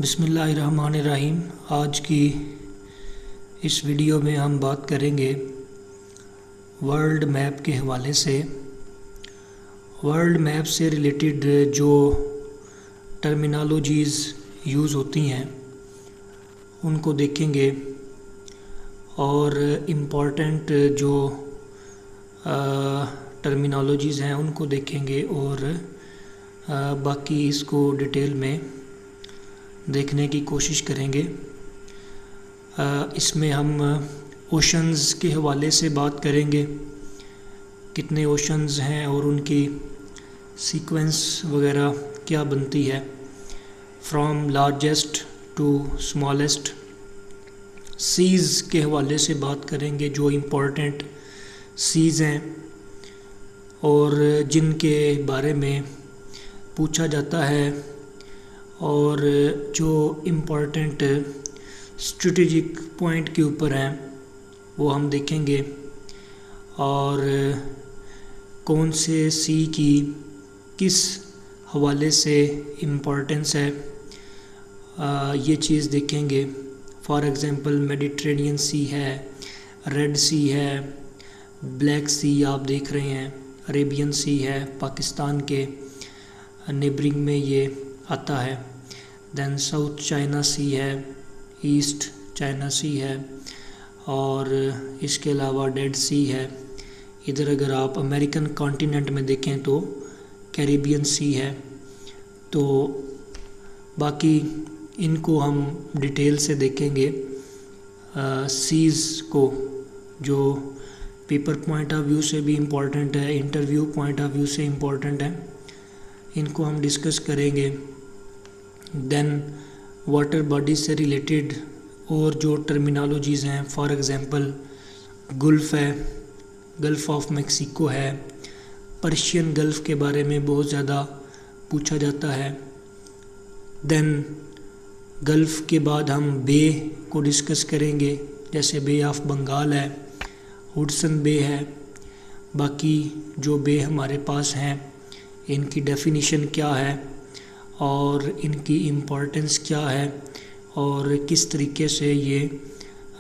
बिस्मिल्लाहिर्रहमानिर्रहीम। आज की इस वीडियो में हम बात करेंगे वर्ल्ड मैप के हवाले से। वर्ल्ड मैप से रिलेटेड जो टर्मिनोलॉजीज़ यूज़ होती हैं उनको देखेंगे और इम्पॉर्टेंट जो टर्मिनोलॉजीज़ हैं उनको देखेंगे और बाकी इसको डिटेल में देखने की कोशिश करेंगे। इसमें हम ओशंस के हवाले से बात करेंगे, कितने ओशंस हैं और उनकी सीक्वेंस वगैरह क्या बनती है, फ्रॉम लार्जेस्ट टू स्मॉलेस्ट। सीज़ के हवाले से बात करेंगे, जो इम्पोर्टेंट सीज़ हैं और जिनके बारे में पूछा जाता है और जो इम्पोर्टेंट स्ट्रेटेजिक पॉइंट के ऊपर हैं वो हम देखेंगे, और कौन से सी की किस हवाले से इम्पोर्टेंस है ये चीज़ देखेंगे। फॉर एग्ज़ाम्पल मेडिटेरेनियन सी है, रेड सी है, ब्लैक सी आप देख रहे हैं, अरेबियन सी है, पाकिस्तान के नेबरिंग में ये आता है। देन साउथ चाइना सी है, ईस्ट चाइना सी है, और इसके अलावा डेड सी है। इधर अगर आप अमेरिकन कॉन्टिनेंट में देखें तो कैरिबियन सी है। तो बाकी इनको हम डिटेल से देखेंगे। सीज़ को जो पेपर पॉइंट ऑफ व्यू से भी इम्पॉर्टेंट है, इंटरव्यू पॉइंट ऑफ व्यू से इम्पॉर्टेंट है, इनको हम डिस्कस करेंगे। देन वाटर बॉडी से रिलेटेड और जो टर्मिनोलॉजीज़ हैं, फॉर एग्ज़ाम्पल गल्फ़ है, गल्फ़ ऑफ मैक्सिको है, पर्शियन गल्फ़ के बारे में बहुत ज़्यादा पूछा जाता है। देन गल्फ़ के बाद हम बे को डिस्कस करेंगे, जैसे बे ऑफ बंगाल है, हुडसन बे है। बाकी जो बे हमारे पास हैं इनकी डेफिनेशन क्या है और इनकी इम्पोर्टेंस क्या है और किस तरीके से ये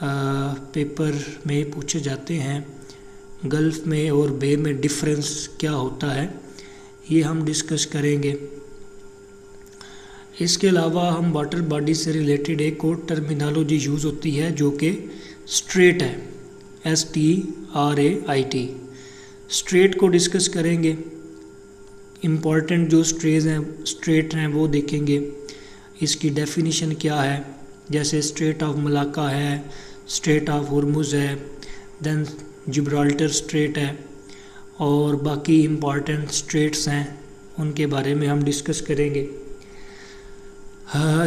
पेपर में पूछे जाते हैं। गल्फ़ में और बे में डिफरेंस क्या होता है ये हम डिस्कस करेंगे। इसके अलावा हम वाटर बॉडी से रिलेटेड एक और टर्मिनोलॉजी यूज़ होती है जो कि स्ट्रेट है, STRAIT। स्ट्रेट को डिस्कस करेंगे। इम्पॉर्टेंट जो स्ट्रेट हैं वो देखेंगे, इसकी डेफिनेशन क्या है, जैसे स्ट्रेट ऑफ मलाक्का है, स्ट्रेट ऑफ हुर्मुज़ है, देन जिब्राल्टर स्ट्रेट है, और बाकी इम्पॉर्टेंट स्ट्रेट्स हैं उनके बारे में हम डिस्कस करेंगे।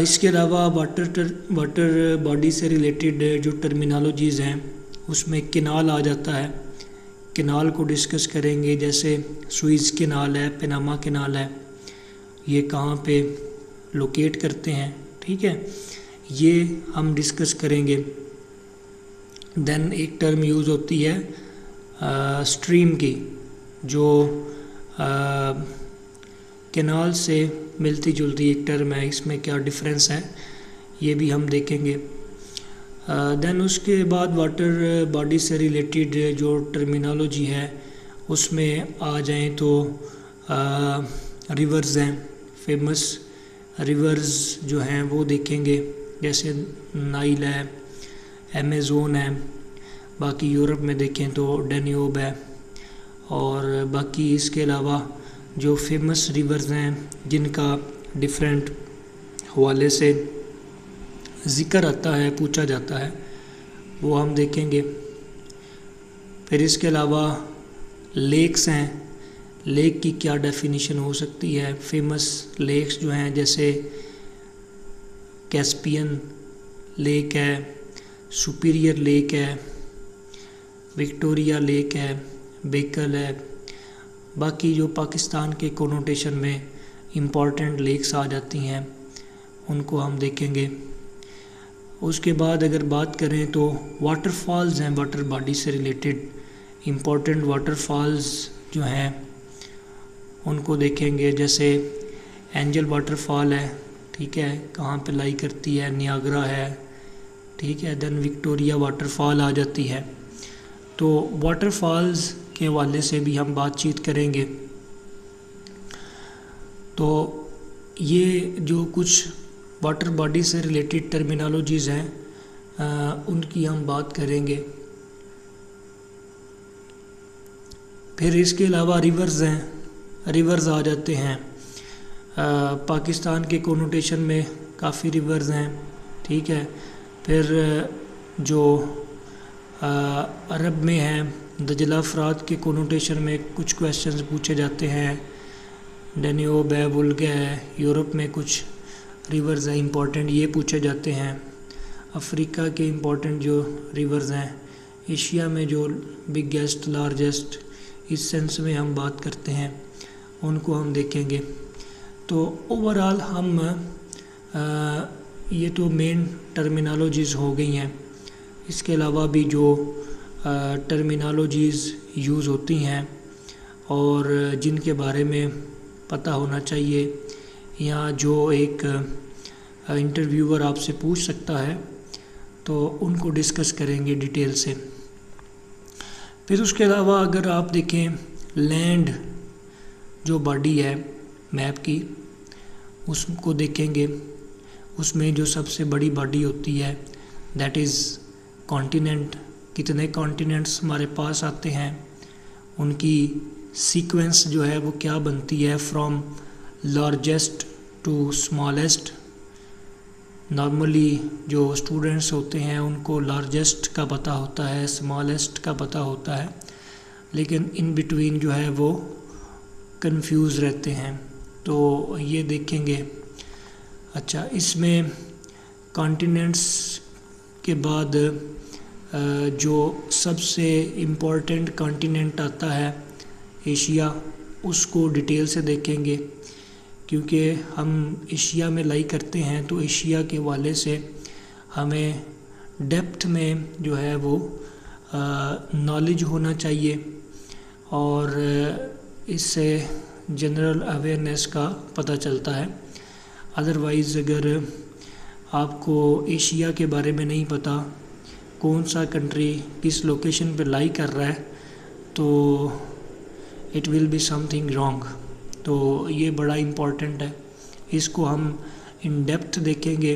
इसके अलावा वाटर बॉडी से रिलेटेड जो टर्मिनोलॉजीज़ हैं उसमें केनाल आ जाता है। केनाल को डिस्कस करेंगे, जैसे सुइज़ केनाल है, पनामा केनाल है, ये कहाँ पे लोकेट करते हैं, ठीक है, ये हम डिस्कस करेंगे। देन एक टर्म यूज़ होती है स्ट्रीम की, जो केनाल से मिलती जुलती एक टर्म है, इसमें क्या डिफरेंस है ये भी हम देखेंगे। देन उसके बाद वाटर बॉडी से रिलेटेड जो टर्मिनोलॉजी है उसमें आ जाएं तो रिवर्स हैं, फेमस रिवर्स जो हैं वो देखेंगे, जैसे नाइल है, अमेज़न है। बाकी यूरोप में देखें तो डेन्यूब है, और बाकी इसके अलावा जो फेमस रिवर्स हैं जिनका डिफरेंट हवाले से ज़िक्र आता है, पूछा जाता है, वो हम देखेंगे। फिर इसके अलावा लेक्स हैं, लेक की क्या डेफिनेशन हो सकती है। फेमस लेक्स जो हैं जैसे कैस्पियन लेक है, सुपीरियर लेक है, विक्टोरिया लेक है, बेकल है। बाकी जो पाकिस्तान के कोनोटेशन में इम्पॉर्टेंट लेक्स आ जाती हैं उनको हम देखेंगे। उसके बाद अगर बात करें तो वाटरफॉल्स हैं, वाटर बॉडी से रिलेटेड इम्पॉर्टेंट वाटरफॉल्स जो हैं उनको देखेंगे, जैसे एंजल वाटरफॉल है, ठीक है, कहाँ पे लाई करती है, नियाग्रा है, ठीक है। देन विक्टोरिया वाटरफॉल आ जाती है। तो वाटरफॉल्स के हवाले से भी हम बातचीत करेंगे। तो ये जो कुछ वाटर बॉडी से रिलेटेड टर्मिनोलॉजीज़ हैं उनकी हम बात करेंगे। फिर इसके अलावा रिवर्स हैं, रिवर्स आ जाते हैं। पाकिस्तान के कोनोटेशन में काफ़ी रिवर्स हैं, ठीक है। फिर जो अरब में हैं, दजला फ़रात के कोनोटेशन में कुछ क्वेश्चंस पूछे जाते हैं। डेन्यूब है, वोल्गा है। यूरोप में कुछ रिवर्स हैं इंपॉर्टेंट, ये पूछे जाते हैं। अफ्रीका के इंपॉर्टेंट जो रिवर्स हैं, एशिया में जो बिगेस्ट लार्जेस्ट इस सेंस में हम बात करते हैं, उनको हम देखेंगे। तो ओवरऑल हम ये तो मेन टर्मिनोलॉजीज़ हो गई हैं। इसके अलावा भी जो टर्मिनोलॉजीज़ यूज़ होती हैं और जिनके बारे में पता होना चाहिए, या जो एक इंटरव्यूअर आपसे पूछ सकता है, तो उनको डिस्कस करेंगे डिटेल से। फिर उसके अलावा अगर आप देखें लैंड जो बॉडी है मैप की, उसको देखेंगे। उसमें जो सबसे बड़ी बॉडी होती है दैट इज़ कॉन्टिनेंट। कितने कॉन्टिनेंट्स हमारे पास आते हैं, उनकी सीक्वेंस जो है वो क्या बनती है, from largest to smallest. Normally जो स्टूडेंट्स होते हैं उनको लार्जेस्ट का पता होता है, स्मॉलेस्ट का पता होता है, लेकिन इन बिटवीन जो है वो कंफ्यूज रहते हैं। तो ये देखेंगे। अच्छा, इसमें कॉन्टिनेंट्स के बाद जो सबसे इम्पोर्टेंट कॉन्टिनेंट आता है एशिया, उसको डिटेल से देखेंगे, क्योंकि हम एशिया में लाई करते हैं। तो एशिया के हवाले से हमें डेप्थ में जो है वो नॉलेज होना चाहिए, और इससे जनरल अवेयरनेस का पता चलता है। अदरवाइज़ अगर आपको एशिया के बारे में नहीं पता, कौन सा कंट्री किस लोकेशन पे लाई कर रहा है, तो it will be something wrong. तो ये बड़ा इम्पॉर्टेंट है। इसको हम इन डेप्थ देखेंगे,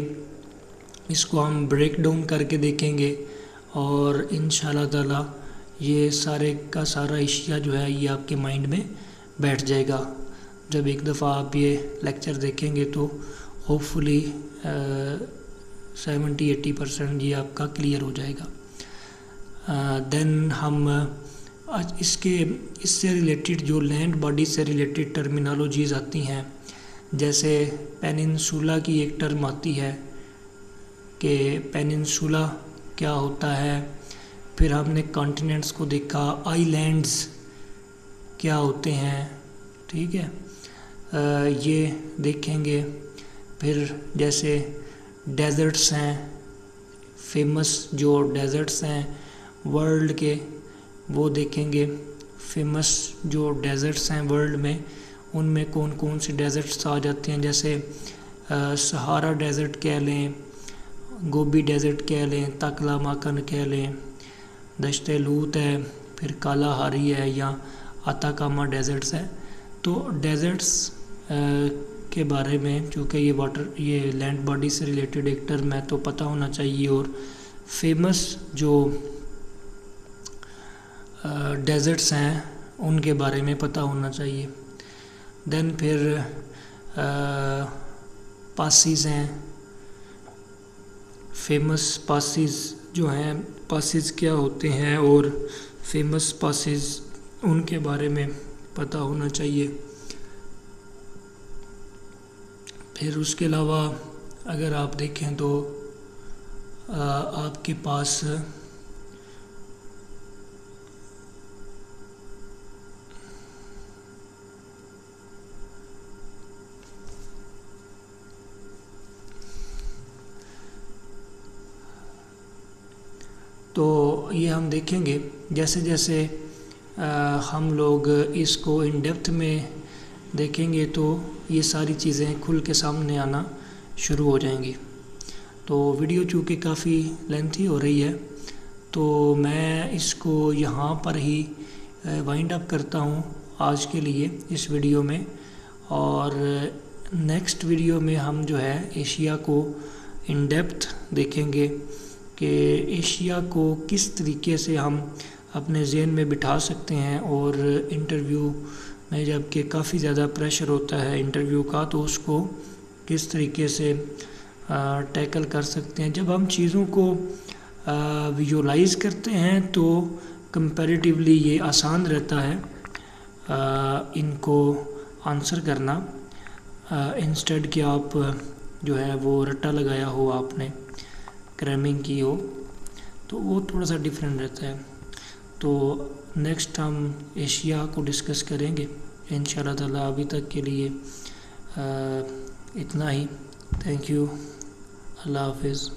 इसको हम ब्रेक डाउन करके देखेंगे, और इंशाल्लाह ताला ये सारे का सारा एशिया जो है ये आपके माइंड में बैठ जाएगा। जब एक दफ़ा आप ये लेक्चर देखेंगे तो होपफुली 70-80% ये आपका क्लियर हो जाएगा। देन हम आज इससे रिलेटेड जो लैंड बॉडी से रिलेटेड टर्मिनोलॉजीज़ आती हैं, जैसे पेनिनसुला की एक टर्म आती है कि पेनिनसुला क्या होता है। फिर हमने कॉन्टिनेंट्स को देखा, आइलैंड्स क्या होते हैं, ठीक है, ये देखेंगे। फिर जैसे डेजर्ट्स हैं, फेमस जो डेजर्ट्स हैं वर्ल्ड के, वो देखेंगे। फेमस जो डेजर्ट्स हैं वर्ल्ड में, उनमें कौन कौन से डेजर्ट्स आ जाते हैं, जैसे सहारा डेजर्ट कह लें, गोबी डेजर्ट कह लें, तकला माकन कह लें, दश्ते लूत है, फिर काला हारी है, या अताकामा डेजर्ट्स है। तो डेजर्ट्स के बारे में, चूँकि ये लैंड बॉडी से रिलेटेड एक टर्म है, तो पता होना चाहिए। और फेमस जो डेजर्ट्स हैं उनके बारे में पता होना चाहिए। देन फिर पासिस हैं, फेमस पासिस जो हैं, पासिस क्या होते हैं और फेमस पासिस उनके बारे में पता होना चाहिए। फिर उसके अलावा अगर आप देखें तो आपके पास तो ये हम देखेंगे जैसे जैसे हम लोग इसको इन डेप्थ में देखेंगे तो ये सारी चीज़ें खुल के सामने आना शुरू हो जाएंगी। तो वीडियो चूँकि काफ़ी लेंथी हो रही है तो मैं इसको यहाँ पर ही वाइंड अप करता हूँ आज के लिए इस वीडियो में। और नेक्स्ट वीडियो में हम जो है एशिया को इन डेप्थ देखेंगे कि एशिया को किस तरीके से हम अपने ज़हन में बिठा सकते हैं, और इंटरव्यू में जबकि काफ़ी ज़्यादा प्रेशर होता है इंटरव्यू का, तो उसको किस तरीके से टैकल कर सकते हैं। जब हम चीज़ों को विजुअलाइज करते हैं तो कंपैरेटिवली ये आसान रहता है इनको आंसर करना, इंस्टेड कि आप जो है वो रट्टा लगाया हो, आपने क्रैमिंग की हो, तो वो थोड़ा सा डिफरेंट रहता है। तो नेक्स्ट हम एशिया को डिस्कस करेंगे इंशाल्लाह ताला। अभी तक के लिए इतना ही। Thank you. अल्लाह हाफिज़।